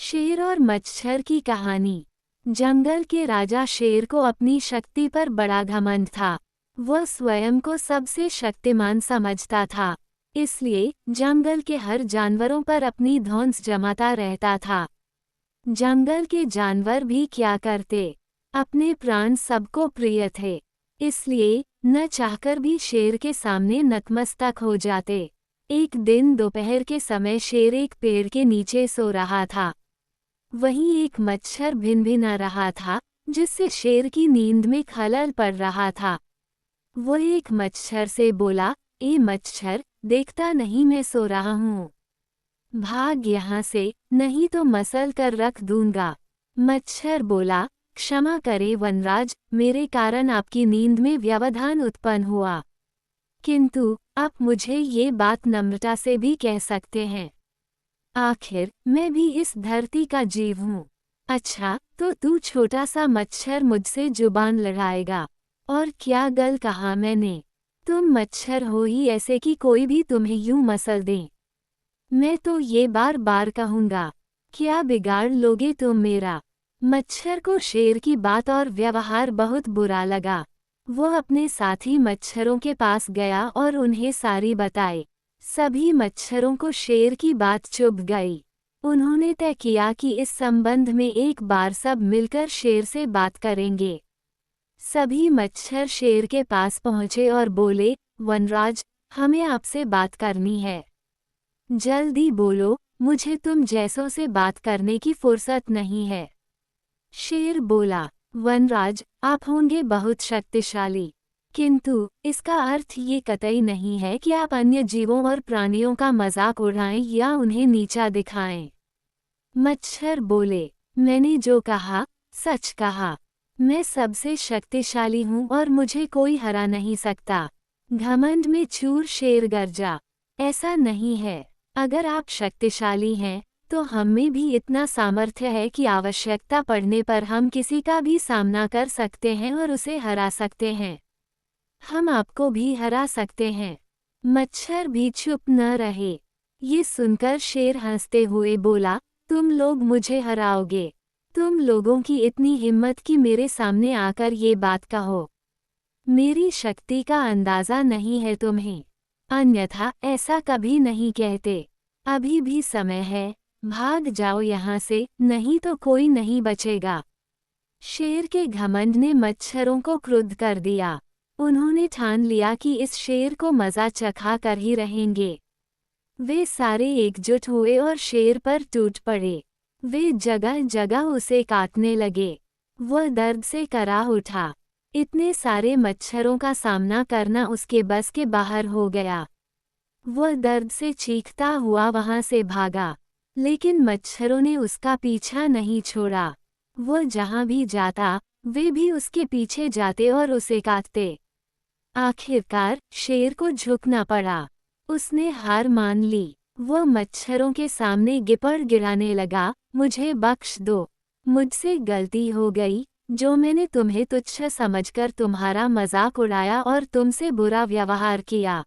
शेर और मच्छर की कहानी। जंगल के राजा शेर को अपनी शक्ति पर बड़ा घमंड था। वह स्वयं को सबसे शक्तिमान समझता था, इसलिए जंगल के हर जानवरों पर अपनी धौंस जमाता रहता था। जंगल के जानवर भी क्या करते, अपने प्राण सबको प्रिय थे, इसलिए न चाहकर भी शेर के सामने नतमस्तक हो जाते। एक दिन दोपहर के समय शेर एक पेड़ के नीचे सो रहा था। वहीं एक मच्छर भिनभिना रहा था, जिससे शेर की नींद में खलल पड़ रहा था। वो एक मच्छर से बोला, ए मच्छर, देखता नहीं मैं सो रहा हूँ, भाग यहाँ से, नहीं तो मसल कर रख दूंगा। मच्छर बोला, क्षमा करे वनराज, मेरे कारण आपकी नींद में व्यवधान उत्पन्न हुआ, किंतु आप मुझे ये बात नम्रता से भी कह सकते हैं। आखिर मैं भी इस धरती का जीव हूँ। अच्छा, तो तू छोटा सा मच्छर मुझसे जुबान लड़ाएगा? और क्या गल कहा मैंने? तुम मच्छर हो ही ऐसे कि कोई भी तुम्हें यूं मसल दे। मैं तो ये बार बार कहूँगा, क्या बिगाड़ लोगे तुम मेरा? मच्छर को शेर की बात और व्यवहार बहुत बुरा लगा। वो अपने साथी मच्छरों के पास गया और उन्हें सारी बताई। सभी मच्छरों को शेर की बात चुभ गई। उन्होंने तय किया कि इस संबंध में एक बार सब मिलकर शेर से बात करेंगे। सभी मच्छर शेर के पास पहुंचे और बोले, वनराज, हमें आपसे बात करनी है। जल्दी बोलो, मुझे तुम जैसों से बात करने की फुर्सत नहीं है। शेर बोला, वनराज, आप होंगे बहुत शक्तिशाली, किंतु इसका अर्थ ये कतई नहीं है कि आप अन्य जीवों और प्राणियों का मजाक उड़ाएं या उन्हें नीचा दिखाएं। मच्छर बोले, मैंने जो कहा सच कहा। मैं सबसे शक्तिशाली हूँ और मुझे कोई हरा नहीं सकता। घमंड में चूर शेर गरजा, ऐसा नहीं है। अगर आप शक्तिशाली हैं तो हम में भी इतना सामर्थ्य है कि आवश्यकता पड़ने पर हम किसी का भी सामना कर सकते हैं और उसे हरा सकते हैं। हम आपको भी हरा सकते हैं। मच्छर भी चुप न रहे। ये सुनकर शेर हंसते हुए बोला, तुम लोग मुझे हराओगे? तुम लोगों की इतनी हिम्मत कि मेरे सामने आकर ये बात कहो। मेरी शक्ति का अंदाजा नहीं है तुम्हें, अन्यथा ऐसा कभी नहीं कहते। अभी भी समय है, भाग जाओ यहाँ से, नहीं तो कोई नहीं बचेगा। शेर के घमंड ने मच्छरों को क्रुद्ध कर दिया। उन्होंने ठान लिया कि इस शेर को मजा चखा कर ही रहेंगे। वे सारे एकजुट हुए और शेर पर टूट पड़े। वे जगह जगह उसे काटने लगे। वह दर्द से कराह उठा। इतने सारे मच्छरों का सामना करना उसके बस के बाहर हो गया। वह दर्द से चीखता हुआ वहां से भागा, लेकिन मच्छरों ने उसका पीछा नहीं छोड़ा। वह जहां भी जाता, वे भी उसके पीछे जाते और उसे काटते। आखिरकार शेर को झुकना पड़ा। उसने हार मान ली। वह मच्छरों के सामने गिपड़ गिराने लगा, मुझे बख्श दो, मुझसे गलती हो गई, जो मैंने तुम्हें तुच्छ समझकर तुम्हारा मजाक उड़ाया और तुमसे बुरा व्यवहार किया।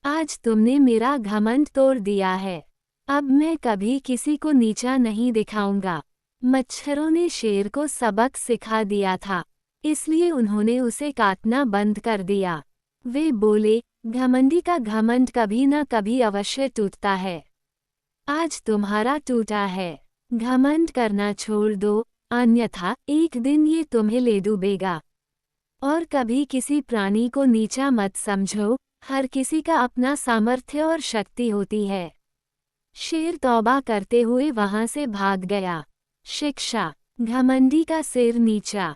आज तुमने मेरा घमंड तोड़ दिया है। अब मैं कभी किसी को नीचा नहीं दिखाऊंगा। मच्छरों ने शेर को सबक सिखा दिया था, इसलिए उन्होंने उसे काटना बंद कर दिया। वे बोले, घमंडी का घमंड कभी न कभी अवश्य टूटता है। आज तुम्हारा टूटा है। घमंड करना छोड़ दो, अन्यथा एक दिन ये तुम्हें ले डूबेगा। और कभी किसी प्राणी को नीचा मत समझो, हर किसी का अपना सामर्थ्य और शक्ति होती है। शेर तौबा करते हुए वहां से भाग गया। शिक्षा, घमंडी का सिर नीचा।